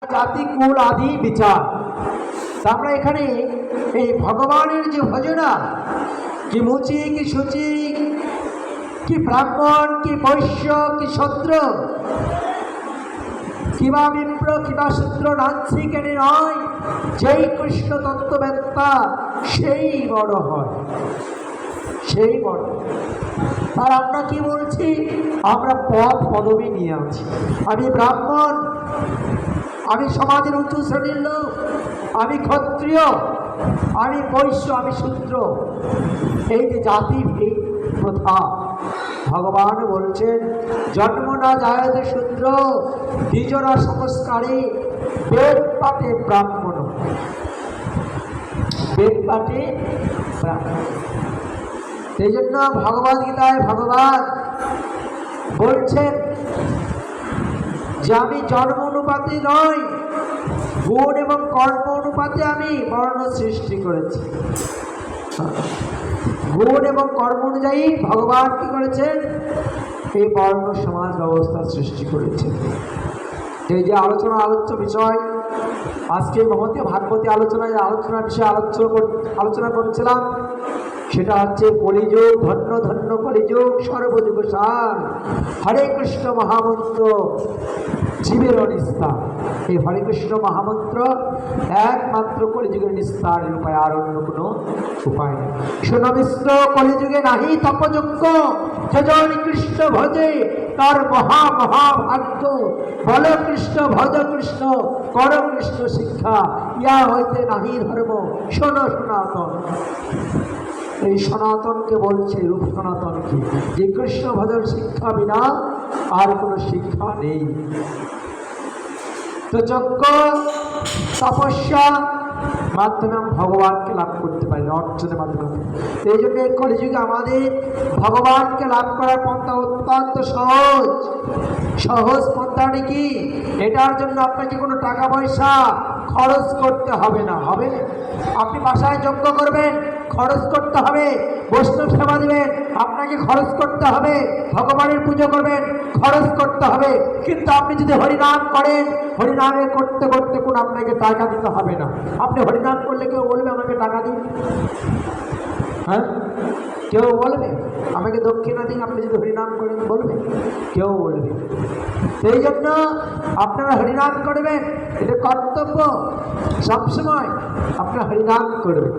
জাতি কুল আদি বিচার। আমরা এখানে এই ভগবানের যে ভজনা, কি মুচি কি শুচি, কি ব্রাহ্মণ কি বৈশ্য কি শূদ্র, কিবা বিপ্র কিবা শূদ্র নাঞ্চি কেনে নয়, যেই কৃষ্ণ তত্ত্ববেত্তা সেই বড় হয়, সেই বড়। আর আমরা কি বলছি? আমরা পদ পদবী নিয়ে আছি। আমি ব্রাহ্মণ, আমি সমাজের উঁচু শ্রেণীর লোক, আমি ক্ষত্রিয়, আমি বৈশ্য, আমি শূদ্র। এই যে জাতি প্রথা, ভগবান বলছেন জন্ম না যায়তে শূদ্র দ্বিজরা সংস্কারে বেদ পাঠে ব্রাহ্মণ, বেদ পাঠে ব্রাহ্মণ। সেই জন্য ভগবদ গীতায় ভগবান বলছেন যে আমি জন্ম অনুপাতে নয়, গুণ এবং কর্ম অনুপাতে আমি বর্ণ সৃষ্টি করেছি। গুণ এবং কর্ম অনুযায়ী ভগবান কি করেছেন? এই বর্ণ সমাজ ব্যবস্থা সৃষ্টি করেছেন। এই যে আলোচ্য বিষয় আজকে মহতী ভাগবতী আলোচনার বিষয়ে আলোচনা করছিলাম, সেটা হচ্ছে কলিযুগ, ধন্য ধন্য কলিযুগ, সর্বযুগ সার, হরে কৃষ্ণ মহামন্ত্র জীবের নিস্তার। এই হরে কৃষ্ণ মহামন্ত্র একমাত্র কলিযুগের নিস্তারের উপায়, আর অন্য কোনো উপায় নেই। শোনবিশ্ব কলিযুগে নাহি তপযোগ্য, যেজন কৃষ্ণ ভজে তার মহা মহাভাগ্য। বল কৃষ্ণ ভজ কৃষ্ণ, কর কৃষ্ণ শিক্ষা, ইয়া হইতে নাহি ধর্ম, শোন সনাতন। এই সনাতনকে বলছে, রূপ সনাতনকে, যে কৃষ্ণ ভজন শিক্ষা বিনা আর কোনো শিক্ষা নেই। তো যজ্ঞ তপস্যা মাধ্যমে আমি ভগবানকে লাভ করতে পারি, অর্জনের মাধ্যমে। এই জন্য এই কলিযুগে আমাদের ভগবানকে লাভ করার পন্থা অত্যন্ত সহজ পন্থাটি কি? এটার জন্য আপনাকে কোনো টাকা পয়সা খরচ করতে হবে না। হবে আপনি বাসায় যজ্ঞ করবেন, খরচ করতে হবে। বৈষ্ণব সেবা দেবেন, আপনাকে খরচ করতে হবে। ভগবানের পুজো করবেন, খরচ করতে হবে। কিন্তু আপনি যদি হরিনাম করেন, হরিনামে করতে করতে কোনো আপনাকে টাকা দিতে হবে না। আপনি হরিনাম করলে কেউ বলবে আমাকে টাকা দিন? হ্যাঁ, কেউ বলবে আমাকে দক্ষিণা দিন? আপনি যদি হরিনাম করেন বলবে? কেউ বলবে। সেই জন্য আপনারা হরিনাম করবেন, এটা কর্তব্য। সবসময় আপনারা হরিনাম করবেন।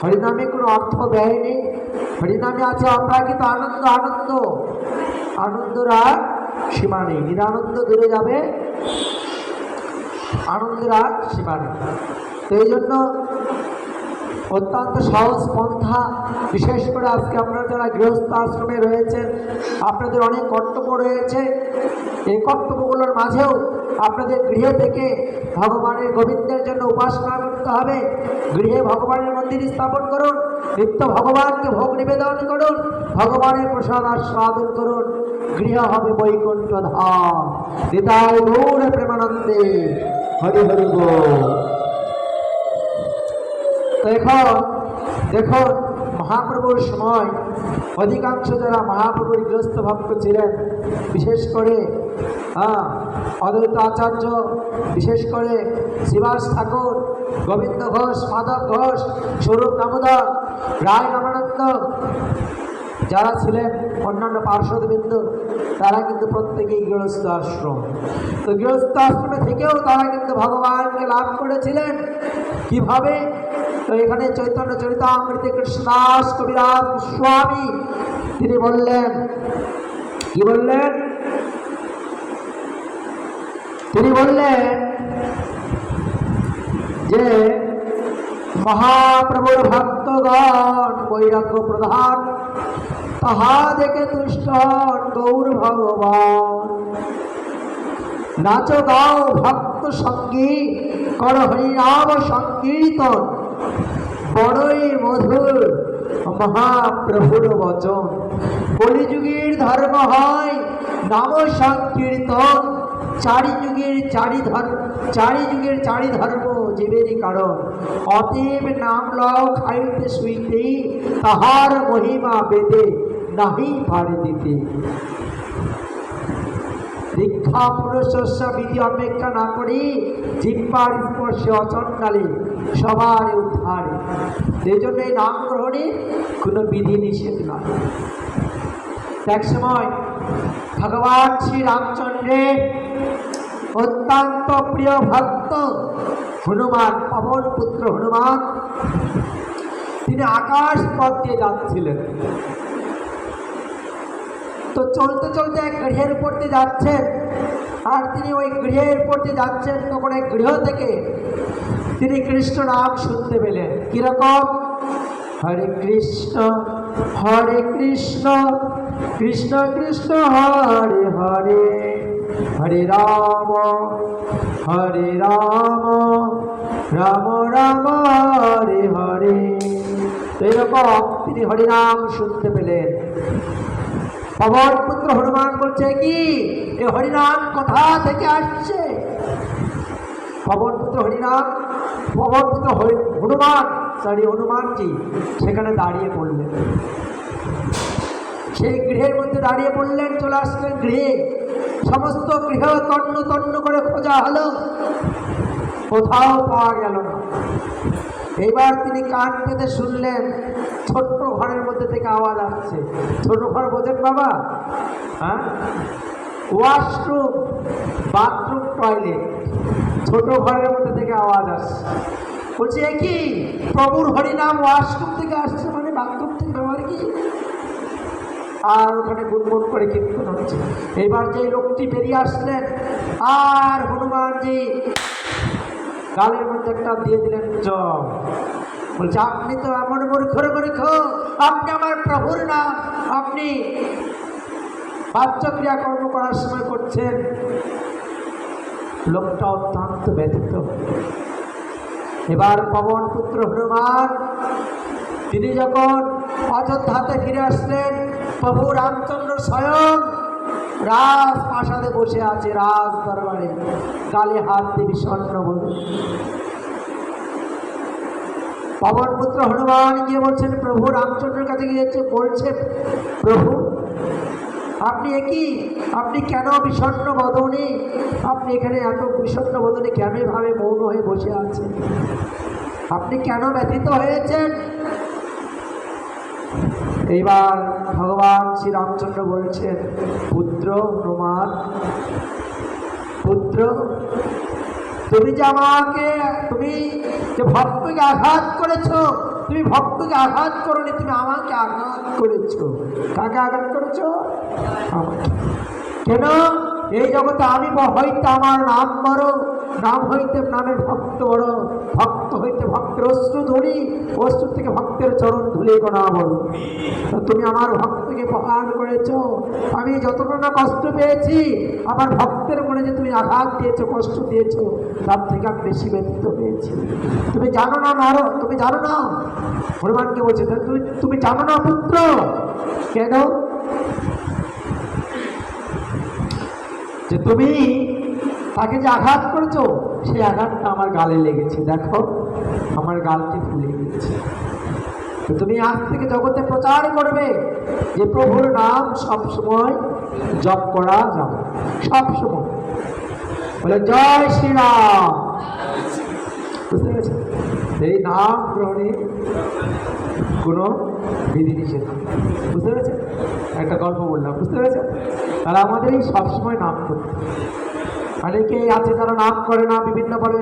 হরিনামে কোনো অর্থ ব্যয় নেই। হরিনামে আছে অপ্রাকৃত আনন্দ। আনন্দের আর সীমা নেই। নিরানন্দ দূরে যাবে, আনন্দের আর সীমা নেই। তো এই জন্য অত্যন্ত সহজ পন্থা। বিশেষ করে আজকে আপনারা যারা গৃহস্থ আশ্রমে রয়েছেন, আপনাদের অনেক কর্তব্য রয়েছে। এই কর্তব্যগুলোর মাঝেও আপনাদের গৃহে থেকে ভগবানের গোবিন্দের জন্য উপাসনা করতে হবে। গৃহে ভগবানের মন্দির স্থাপন করুন, নিত্য ভগবানকে ভোগ নিবেদন করুন, ভগবানের প্রসাদ আস্বাদন করুন। গৃহ হবে বৈকুণ্ঠ ধাম। নিতাই গৌর প্রেমানন্দে, হরি হরি বল। দেখুন মহাপ্রভুর সময় অধিকাংশ যারা মহাপ্রভুর গৃহস্থ ভক্ত ছিলেন, বিশেষ করে অদ্বৈত আচার্য, বিশেষ করে শ্রীবাস ঠাকুর, গোবিন্দ ঘোষ, মাধব ঘোষ, স্বরূপ দামোদর, রায় রামানন্দ, যারা ছিলেন অন্যান্য পার্শ্বদবৃন্দ, তারা কিন্তু প্রত্যেকেই গৃহস্থ আশ্রম। তো গৃহস্থ আশ্রমে থেকেও তারা কিন্তু ভগবানকে লাভ করেছিলেন। কিভাবে? তো এখানে চৈতন্য চরিতামৃতে কৃষ্ণদাস কবিরাজ গোস্বামী তিনি বললেন, কি বললেন? তিনি বললেন যে মহাপ্রভুর ভক্তগণ বৈরাগ্য প্রধান, তাহা দেখে তুষ্ট হন গৌর ভগবান। নাচ গাও ভক্ত সঙ্গী, কর হরিনাম সংকীর্তন, বড়ই মধুর মহাপ্রভুর বচন। কলিযুগের ধর্ম হয় নাম সংকীর্তন, চারি যুগের চারি ধর্ম জীবেরই কারণ। অতএব নাম লও খাইতে শুইতে, তাহার মহিমা বেদে নাহি পারে দিতে। দীক্ষা পুরুষস্য বিধি অপেক্ষা না করি জিহ্বার স্পর্শে অচণ্ডালে সবার উদ্ধারে। এই জন্য এই নাম গ্রহণে কোনো বিধি নিষেধ নয়। এক সময় ভগবান শ্রী রামচন্দ্রের অত্যন্ত প্রিয় ভক্ত হনুমান, পবন পুত্র হনুমান, তিনি আকাশ পথ দিয়ে যাচ্ছিলেন। তো চলতে চলতে এক গৃহের উপর দিয়ে যাচ্ছেন, আর তিনি ওই গৃহের উপর দিয়ে যাচ্ছেন, তখন এক গৃহ থেকে তিনি কৃষ্ণ নাম শুনতে পেলেন। কিরকম? হরে কৃষ্ণ কৃষ্ণ কৃষ্ণ হরে হরে, হরে রাম রাম রাম হরে হরে। এরকম তিনি হরিনাম শুনতে পেলেন। পবন পুত্র হনুমান বলছে, কি এই হরিনাম কোথা থেকে আসছে? পবন পুত্র হনুমানজি সেখানে দাঁড়িয়ে পড়লেন, সেই গৃহের মধ্যে দাঁড়িয়ে পড়লেন। চলে আসলেন গৃহে, সমস্ত গৃহ তন্ন তন্ন করে খোঁজা হলো, কোথাও পাওয়া গেল না। এবার তিনি কান পেতে শুনলেন, ছোট্ট ঘরের মধ্যে থেকে আওয়াজ আসছে। ছোট ঘর বোঝেন বাবা? হ্যাঁ, ওয়াশরুম, বাথরুম, টয়লেট, ছোট ঘরের মধ্যে থেকে আওয়াজ আসছে। বলছে, কি প্রভুর হরিনাম ওয়াশরুম থেকে আসছে, মানে বাথরুম থেকে ব্যবহার কি? আর ওখানে গুনগুন করে কীর্তন হচ্ছে। এবার যে লোকটি বেরিয়ে আসলেন, আর হনুমানজি গালের মধ্যে একটা দিয়ে দিলেন জল। বলছে, আপনি তো এমন মূর্খ, আপনি আমার প্রভুর নাম আপনি বাচ্যক্রিয়া কর্ম করার সময় করছেন। লোকটা অত্যন্ত ব্যথিত। এবার পবন পুত্র হনুমান তিনি যখন অযোধ্যাতে ফিরে আসলেন, প্রভু রামচন্দ্র স্বয়ং রাজপ্রাসাদে বসে আছে, রাজ দরবারে, গালে হাত দিয়ে বিষণ্ণ বলে। পবন পুত্র হনুমান গিয়ে বলছেন, প্রভু রামচন্দ্রের কাছে গিয়েছে, বলছে, প্রভু আপনি আপনি কেন বিষণ্ণ বদনে, আপনি এখানে এত বিষণ্ণ বদনে কেন ভাবে মৌন হয়ে বসে আছেন? আপনি কেন ব্যথিত হয়েছেন? এইবার ভগবান শ্রী রামচন্দ্র বলছেন, পুত্র হনুমান, পুত্র তুমি যে ভক্তকে আঘাত করেছো, তুমি ভক্তকে আঘাত করোনি, তুমি আমাকে আঘাত করেছো। কাকে আঘাত করেছো? আমাকে। কেন? এই জগতে আমি হইতে আমার নাম বড়, নাম হইতে নামের ভক্ত বড়, ভক্ত হইতে ভক্তের অশ্রু ধরি, অশ্রু থেকে ভক্তের চরণ ধুলে গোনা বড়। তুমি আমার ভক্তকে প্রহার করেছ, আমি যতটা না কষ্ট পেয়েছি, আমার ভক্তের মনে যে তুমি আঘাত দিয়েছো, কষ্ট দিয়েছো, তার থেকে আমি বেশি ব্যথিত হয়েছি। তুমি জানো না তুমি জানো না? হনুমানকে বলছে, তুমি জানো না পুত্র? কেন? যে তুমি তাকে যে আঘাত করেছো, সেই আঘাতটা আমার গালে লেগেছে, দেখো আমার গালটি ফুলে গেছে। তো তুমি আজ থেকে জগতে প্রচার করবে যে প্রভুর নাম সবসময় জপ করা যাবে, সবসময় বলে জয় শ্রীরাম। বুঝতে পেরেছেন? এই নাম গ্রহণে কোনো বিধি নিষেধ। বুঝতে পেরেছেন? একটা গল্প বললাম, বুঝতে পেরেছেন? তাহলে আমাদের এই সবসময় নাম করতে। অনেকেই আছে যারা নাম করে না, বিভিন্ন বলে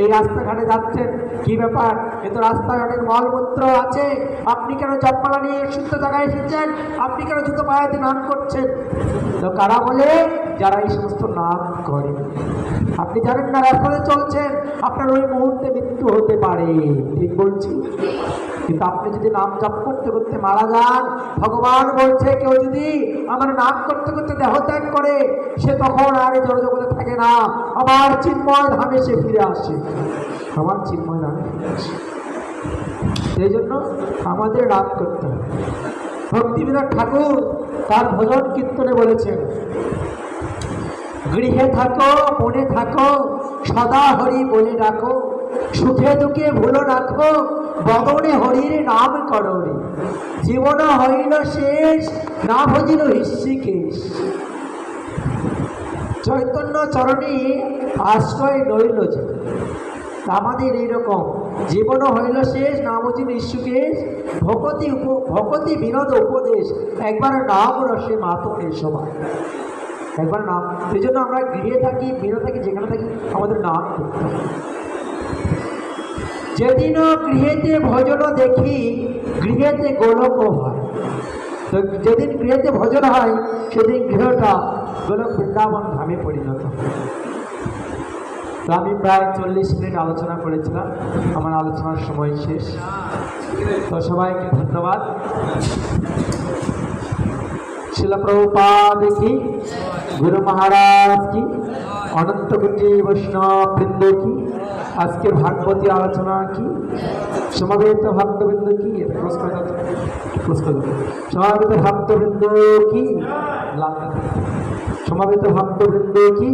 এই রাস্তাঘাটে যাচ্ছেন, কি ব্যাপার, এ তো রাস্তায় অনেক মলমূত্র আছে, আপনি কেন জপমালা নিয়ে শুদ্ধ জায়গায় এসেছেন, আপনি কেন জুতো পায়ে নাম করছেন? তো কারা বলে? যারা এই সমস্ত নাম করে। আপনি জানেন না রাস্তাতে চলছেন, আপনার ওই মুহূর্তে মৃত্যু হতে পারে, ঠিক বলছি? কিন্তু আপনি যদি নাম জপ করতে করতে মারা যান, ভগবান বলছে কেউ যদি আমার নাম করতে করতে দেহত্যাগ করে, সে তখন আর এই জড়জগতে থাকে না, আমার চিন্ময় ধামে সে ফিরে আসে, আমার চিন্ময় ধামে ফিরে আসে। সেই জন্য আমাদের নাম করতে হবে। ভক্তিবিনোদ ঠাকুর তার ভজন কীর্তনে বলেছেন, গৃহে থাকো মনে থাকো, সদা হরি বলে ডাকো, সুখে দুঃখে ভুলো রাখো, বদনে হরির নাম করো, জীবন হইল শেষ, না ভজিল হৃষিকেশ। চৈতন্য চরণে আশ্রয় রইল যে। আমাদের এইরকম জীবনও হইল শেষ, না বুঝিন ঈশ্বুকেশ, ভকতি বিনোদ উপদেশ, একবার নাম রসে মাতনের সবাই, একবার নাম। এই জন্য আমরা গৃহে থাকি, বিনোদ থাকি, যেখানে থাকি আমাদের নাম করতে হবে। যেদিন গৃহেতে ভজন দেখি, গৃহেতে গোলক হয়। তো যেদিন গৃহেতে ভজন হয়, সেদিন গৃহটা গোলক বৃন্দাবন ধামে পরিণত হয়। তো আমি প্রায় 40 মিনিট আলোচনা করেছিলাম, আমার আলোচনার সময় শেষ। তো সবাইকে ধন্যবাদ। শিল প্রভুপাদ কি, গুরু মহারাজ কি, অনন্ত কোটি বৈষ্ণব বৃন্দ কি, আজকে ভাগবতী আলোচনা কি, সমাবেত ভক্তবৃন্দ কি, সমাবেত ভক্তবৃন্দ কি, সমাবেত ভক্তবৃন্দ কি।